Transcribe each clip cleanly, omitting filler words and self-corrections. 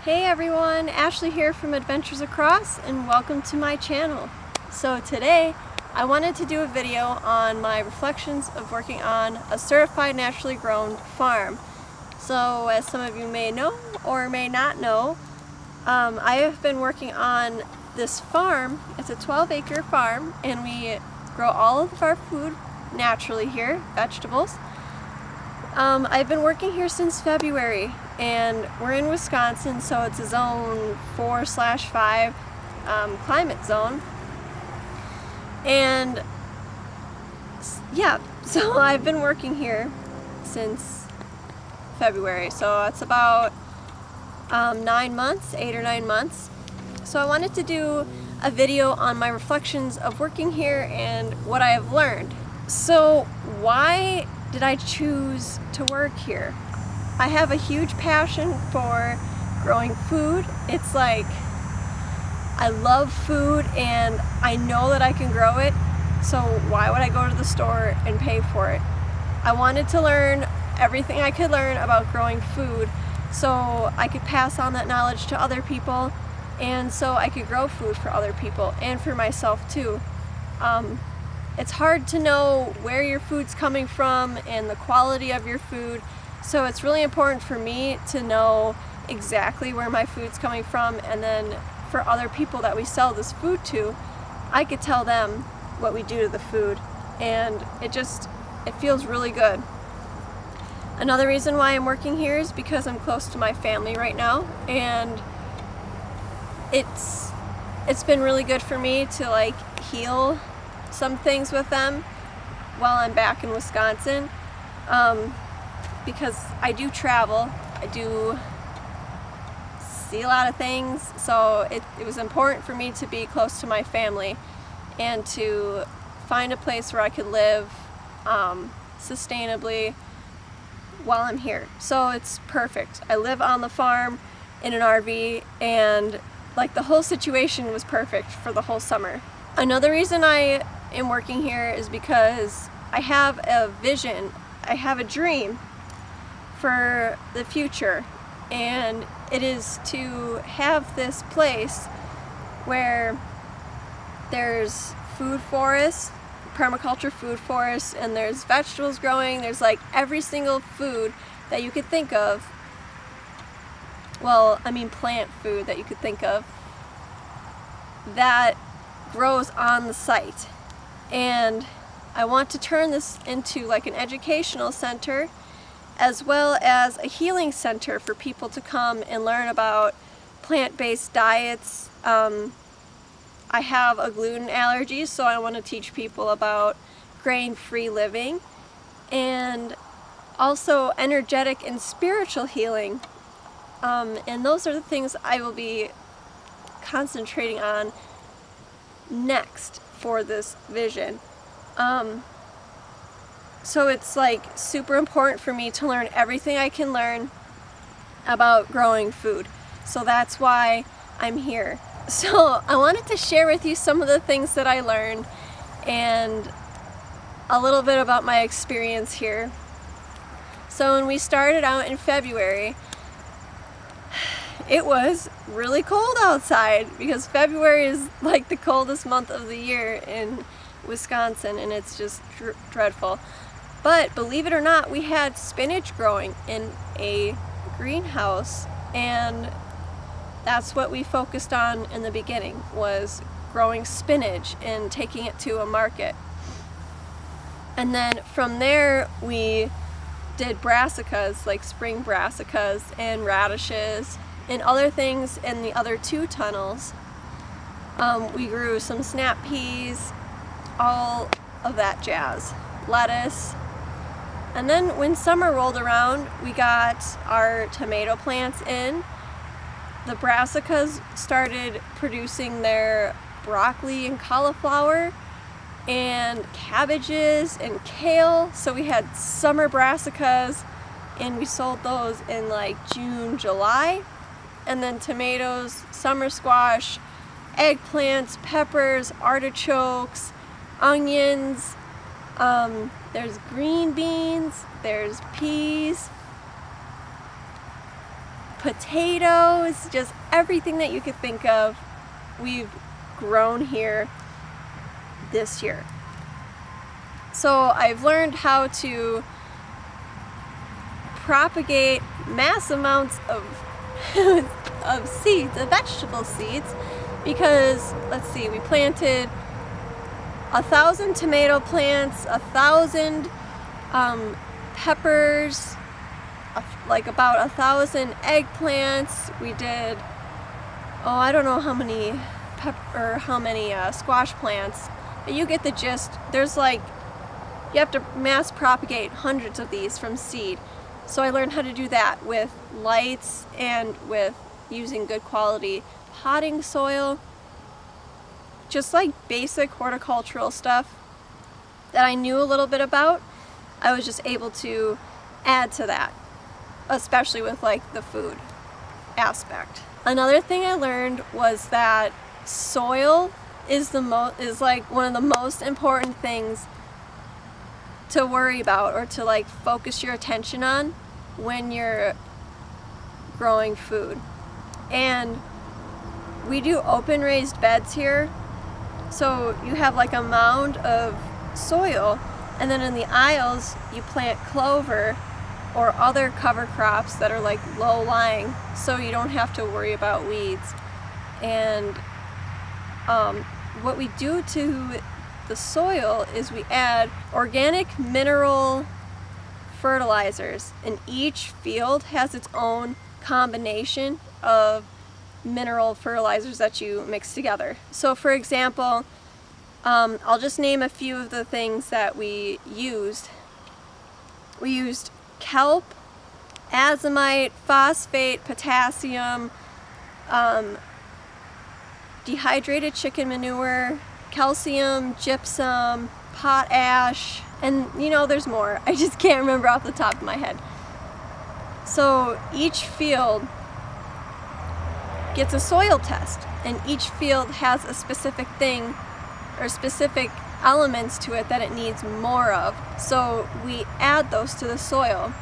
Hey everyone, Ashley here from Adventures Across and welcome to my channel. So today I wanted to do a video on my reflections of working on a certified naturally grown farm. So as some of you may know or may not know, I have been working on this farm. It's a 12-acre farm and we grow all of our food naturally here, vegetables. I've been working here since February and we're in Wisconsin, so it's a zone 4/5 climate zone. And yeah, so I've been working here since February, so it's about 9 months, 8 or 9 months. So I wanted to do a video on my reflections of working here and what I have learned. So why did I choose to work here? I have a huge passion for growing food. It's like I love food and I know that I can grow it, so why would I go to the store and pay for it? I wanted to learn everything I could learn about growing food so I could pass on that knowledge to other people and so I could grow food for other people and for myself too. It's hard to know where your food's coming from and the quality of your food, so it's really important for me to know exactly where my food's coming from, and then for other people that we sell this food to, I could tell them what we do to the food, and it feels really good. Another reason why I'm working here is because I'm close to my family right now, and it's been really good for me to like heal some things with them while I'm back in Wisconsin, because I do travel, I do see a lot of things, so it was important for me to be close to my family and to find a place where I could live sustainably while I'm here. So it's perfect. I live on the farm in an RV, and like the whole situation was perfect for the whole summer. Another reason I am working here is because I have a vision, I have a dream for the future, and it is to have this place where there's food forests, permaculture food forests, and there's vegetables growing, there's like every single food that you could think of, well, I mean plant food that you could think of, that grows on the site. And I want to turn this into like an educational center as well as a healing center for people to come and learn about plant-based diets. I have a gluten allergy, so I want to teach people about grain-free living and also energetic and spiritual healing. And those are the things I will be concentrating on next for this vision. So it's like super important for me to learn everything I can learn about growing food. So that's why I'm here. So I wanted to share with you some of the things that I learned and a little bit about my experience here. So when we started out in February, it was really cold outside because February is like the coldest month of the year in Wisconsin, and it's just dreadful. But believe it or not, we had spinach growing in a greenhouse, and that's what we focused on in the beginning, was growing spinach and taking it to a market. And then from there we did brassicas, like spring brassicas and radishes and other things in the other 2 tunnels. We grew some snap peas, all of that jazz, lettuce. And then when summer rolled around, we got our tomato plants in. The brassicas started producing their broccoli and cauliflower and cabbages and kale. So we had summer brassicas and we sold those in like June, July. And then tomatoes, summer squash, eggplants, peppers, artichokes, onions, there's green beans, there's peas, potatoes, just everything that you could think of, we've grown here this year. So I've learned how to propagate mass amounts of of seeds, of vegetable seeds, because let's see, we planted 1,000 tomato plants, 1,000 peppers, like about 1,000 eggplants. We did, I don't know how many squash plants, but you get the gist. There's like, you have to mass propagate hundreds of these from seed. So I learned how to do that with lights and with using good quality potting soil. Just like basic horticultural stuff that I knew a little bit about, I was just able to add to that, especially with like the food aspect. Another thing I learned was that soil is like one of the most important things to worry about or to like focus your attention on when you're growing food. And we do open raised beds here, so you have like a mound of soil, and then in the aisles you plant clover or other cover crops that are like low lying, so you don't have to worry about weeds. And what we do to the soil is we add organic mineral fertilizers, and each field has its own combination of mineral fertilizers that you mix together. So for example, I'll just name a few of the things that we used. We used kelp, azomite, phosphate, potassium, dehydrated chicken manure, calcium, gypsum, potash, and there's more. I just can't remember off the top of my head. So each field gets a soil test, and each field has a specific thing or specific elements to it that it needs more of. So we add those to the soil.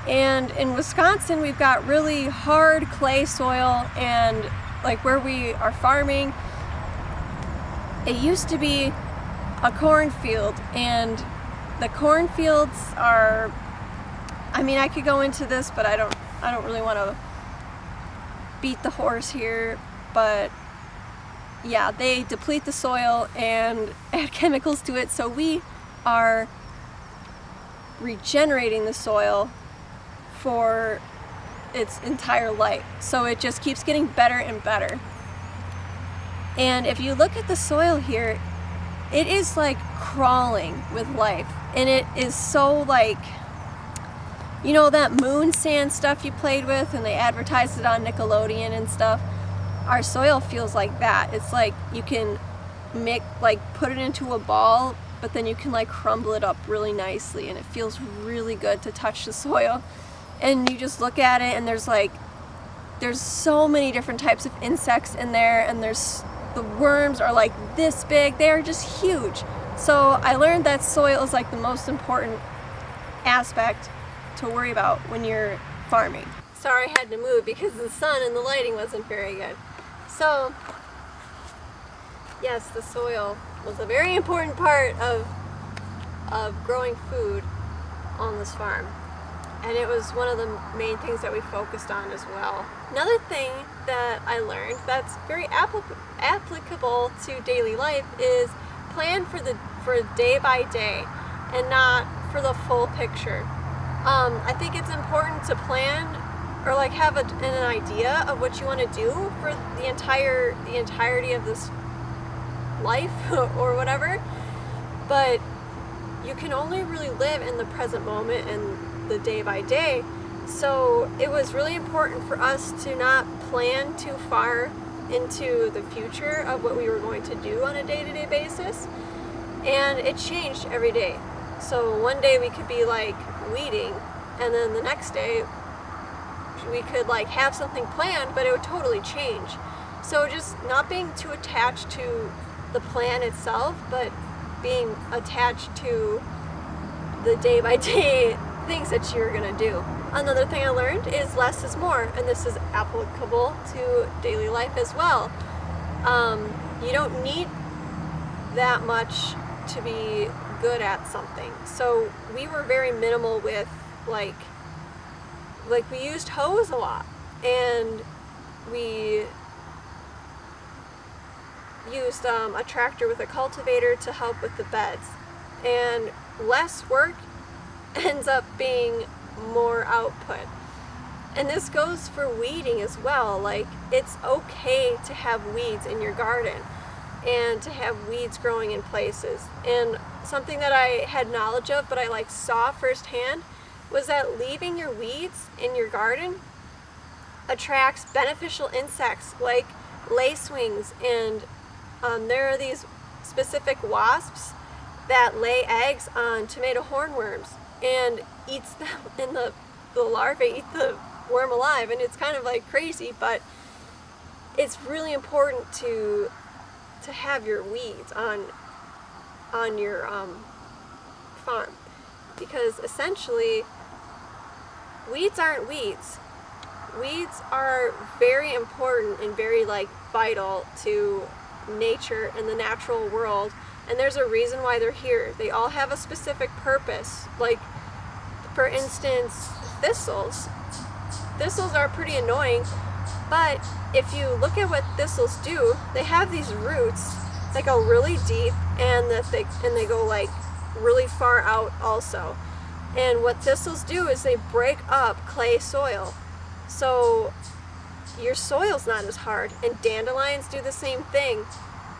And in Wisconsin, we've got really hard clay soil, and like where we are farming, it used to be a cornfield, and the cornfields are, I could go into this, but I don't really want to beat the horse here, but yeah, they deplete the soil and add chemicals to it, so we are regenerating the soil for its entire life. So it just keeps getting better and better. And if you look at the soil here, it is like crawling with life, and it is so like, that moon sand stuff you played with and they advertised it on Nickelodeon and stuff. Our soil feels like that. It's like you can put it into a ball, but then you can like crumble it up really nicely, and it feels really good to touch the soil. And you just look at it, and there's so many different types of insects in there, and the worms are like this big. They are just huge. So I learned that soil is like the most important aspect to worry about when you're farming. Sorry, I had to move because the sun and the lighting wasn't very good. So yes, the soil was a very important part of growing food on this farm, and it was one of the main things that we focused on as well. Another thing that I learned that's very applicable to daily life is plan for day by day and not for the full picture. I think it's important to plan or like have an idea of what you want to do for the entirety of this life or whatever, but you can only really live in the present moment and the day by day. So it was really important for us to not plan too far into the future of what we were going to do on a day-to-day basis, and it changed every day. So one day we could be like weeding, and then the next day we could like have something planned, but it would totally change. So just not being too attached to the plan itself, but being attached to the day-by-day things that you're gonna do. Another thing I learned is less is more, and this is applicable to daily life as well. You don't need that much to be good at something. So we were very minimal with like we used hose a lot, and we used a tractor with a cultivator to help with the beds, and less work ends up being more output. And this goes for weeding as well. Like, it's okay to have weeds in your garden and to have weeds growing in places. And something that I had knowledge of but I saw firsthand was that leaving your weeds in your garden attracts beneficial insects like lacewings, and there are these specific wasps that lay eggs on tomato hornworms and eats them, and the larvae eat the worm alive, and it's kind of crazy, but it's really important to have your weeds on your farm, because essentially weeds aren't weeds. Weeds are very important and very vital to nature and the natural world, and there's a reason why they're here. They all have a specific purpose. Like, for instance, thistles. Thistles are pretty annoying, but if you look at what thistles do, they have these roots that go really deep, and they go really far out also. And what thistles do is they break up clay soil, so your soil's not as hard. And dandelions do the same thing.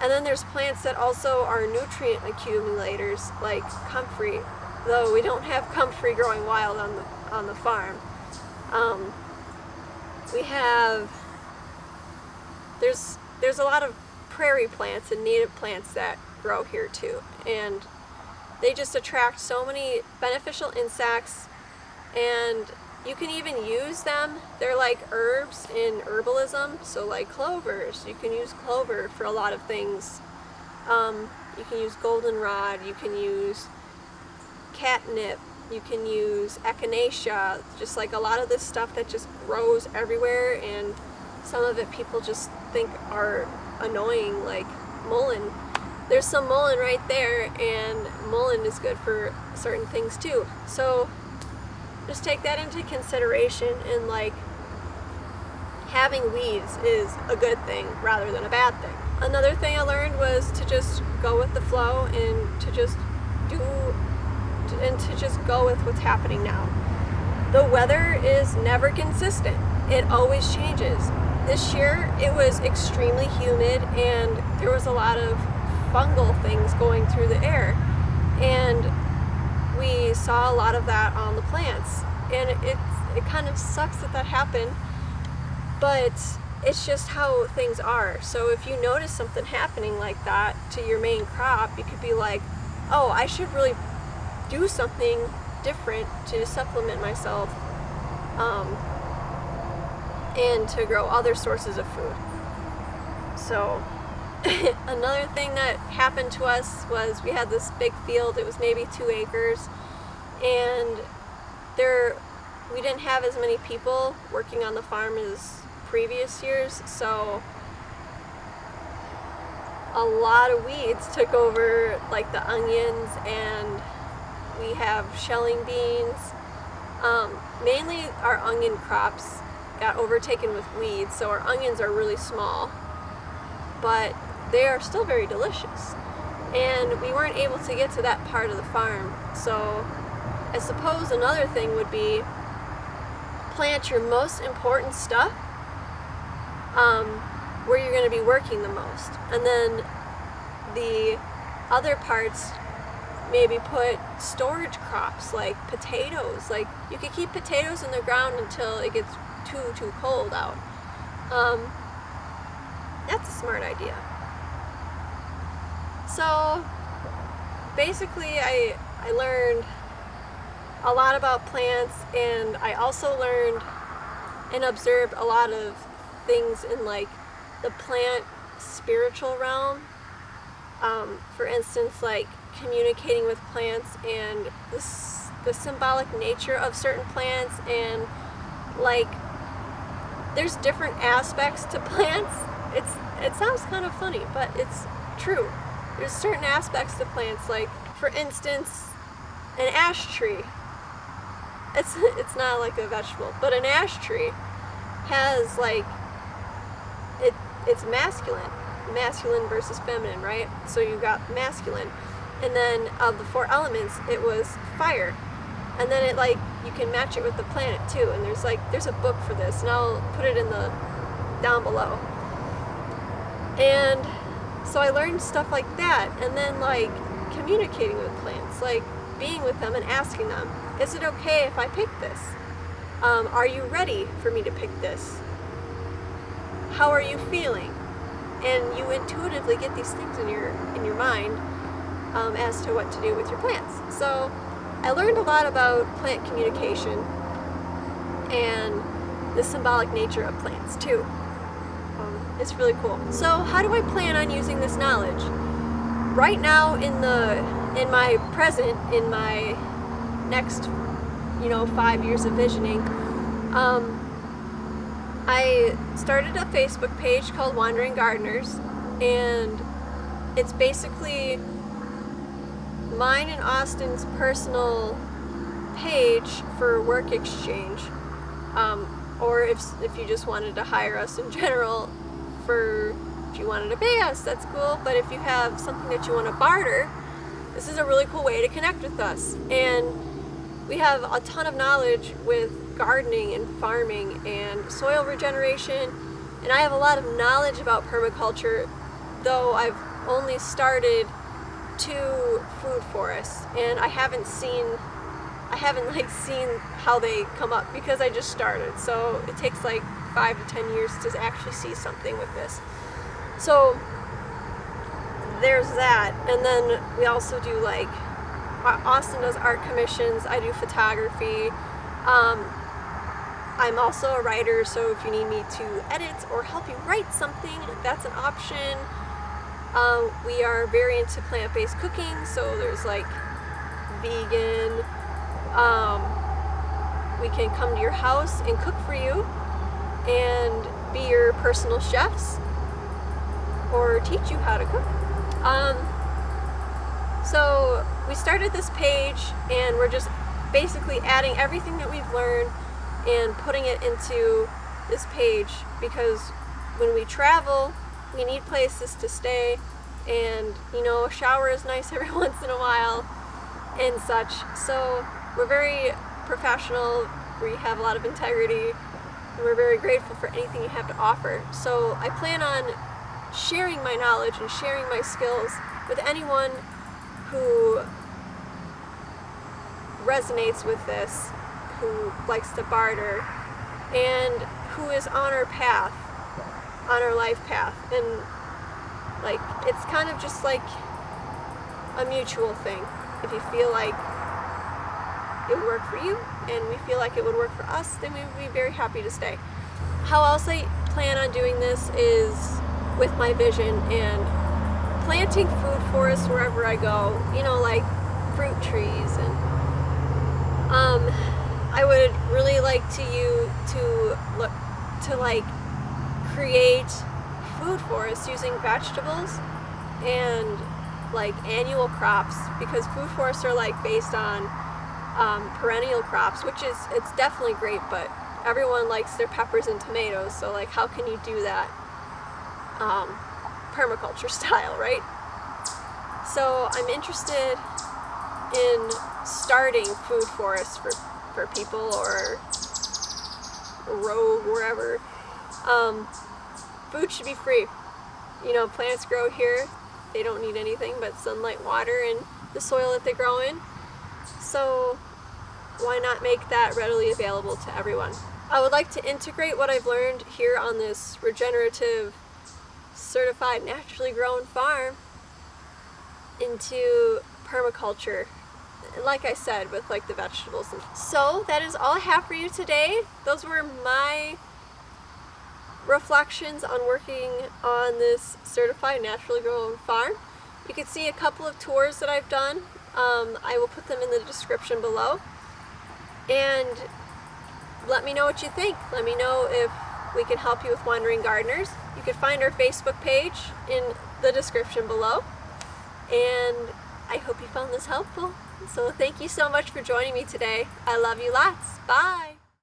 And then there's plants that also are nutrient accumulators, like comfrey, though we don't have comfrey growing wild on the farm. We have, there's a lot of prairie plants and native plants that grow here too, and they just attract so many beneficial insects, and you can even use them. They're like herbs in herbalism, so like clovers. You can use clover for a lot of things. You can use goldenrod, you can use catnip, you can use echinacea, just a lot of this stuff that just grows everywhere, and some of it people just think are annoying, like mullein. There's some mullein right there, and mullein is good for certain things too. So just take that into consideration, and having weeds is a good thing rather than a bad thing. Another thing I learned was to just go with the flow, and to just go with what's happening now. The weather is never consistent. It always changes. This year it was extremely humid, and there was a lot of fungal things going through the air, and we saw a lot of that on the plants, and it kind of sucks that happened, but it's just how things are. So if you notice something happening like that to your main crop, you could be like, oh, I should really do something different to supplement myself, and to grow other sources of food. So another thing that happened to us was we had this big field. It was maybe 2 acres, and we didn't have as many people working on the farm as previous years, so a lot of weeds took over, like the onions, and we have shelling beans. Mainly our onion crops got overtaken with weeds, so our onions are really small, but they are still very delicious, and we weren't able to get to that part of the farm. So I suppose another thing would be plant your most important stuff where you're going to be working the most, and then the other parts, maybe put storage crops like potatoes. Like, you could keep potatoes in the ground until it gets too cold out. That's a smart idea. So basically I learned a lot about plants, and I also learned and observed a lot of things in the plant spiritual realm. For instance, communicating with plants, and the symbolic nature of certain plants, and like there's different aspects to plants. It sounds kind of funny, but it's true. There's certain aspects to plants, like for instance, an ash tree. It's not like a vegetable, but an ash tree has like it's masculine versus feminine, right? So you got masculine, and then of the 4 elements, it was fire, and then it like you can match it with the planet too. And there's a book for this, and I'll put it in the down below. And so I learned stuff like that, and then like communicating with plants, like being with them and asking them, is it okay if I pick this? Are you ready for me to pick this? How are you feeling? And you intuitively get these things in your mind as to what to do with your plants. So I learned a lot about plant communication and the symbolic nature of plants too. It's really cool. So how do I plan on using this knowledge? Right now in my present, in my next 5 years of visioning, I started a Facebook page called Wandering Gardeners, and it's basically mine and Austin's personal page for work exchange, or if you just wanted to hire us in general, if you wanted to pay us, that's cool. But if you have something that you want to barter, this is a really cool way to connect with us. And we have a ton of knowledge with gardening and farming and soil regeneration, and I have a lot of knowledge about permaculture, though I've only started 2 food forests, and I haven't seen how they come up because I just started. So it takes like 5 to 10 years to actually see something with this. So there's that. And then we also do, like, Austin does art commissions, I do photography. I'm also a writer, so if you need me to edit or help you write something, that's an option. We are very into plant-based cooking, so there's like vegan. We can come to your house and cook for you and be your personal chefs or teach you how to cook. So we started this page, and we're just basically adding everything that we've learned and putting it into this page, because when we travel, we need places to stay, and a shower is nice every once in a while and such. So we're very professional, we have a lot of integrity, and we're very grateful for anything you have to offer. So I plan on sharing my knowledge and sharing my skills with anyone who resonates with this, who likes to barter, and who is on our path, on our life path. And like, it's kind of just like a mutual thing. If you feel like it would work for you and we feel like it would work for us, then we would be very happy to stay. How else I plan on doing this is with my vision and planting food forests wherever I go, like fruit trees. And I would really like to like create food forests using vegetables and like annual crops, because food forests are like based on perennial crops, which it's definitely great, but everyone likes their peppers and tomatoes, so like how can you do that permaculture style, right? So I'm interested in starting food forests for people, or rogue, wherever. Food should be free. Plants grow here. They don't need anything but sunlight, water, and the soil that they grow in. So why not make that readily available to everyone? I would like to integrate what I've learned here on this regenerative, certified, naturally grown farm into permaculture, like I said, with like the vegetables. So that is all I have for you today. Those were my reflections on working on this certified naturally grown farm. You can see a couple of tours that I've done. I will put them in the description below. and let me know what you think. Let me know if we can help you with Wandering Gardeners. You can find our Facebook page in the description below. And I hope you found this helpful. So thank you so much for joining me today. I love you lots. Bye.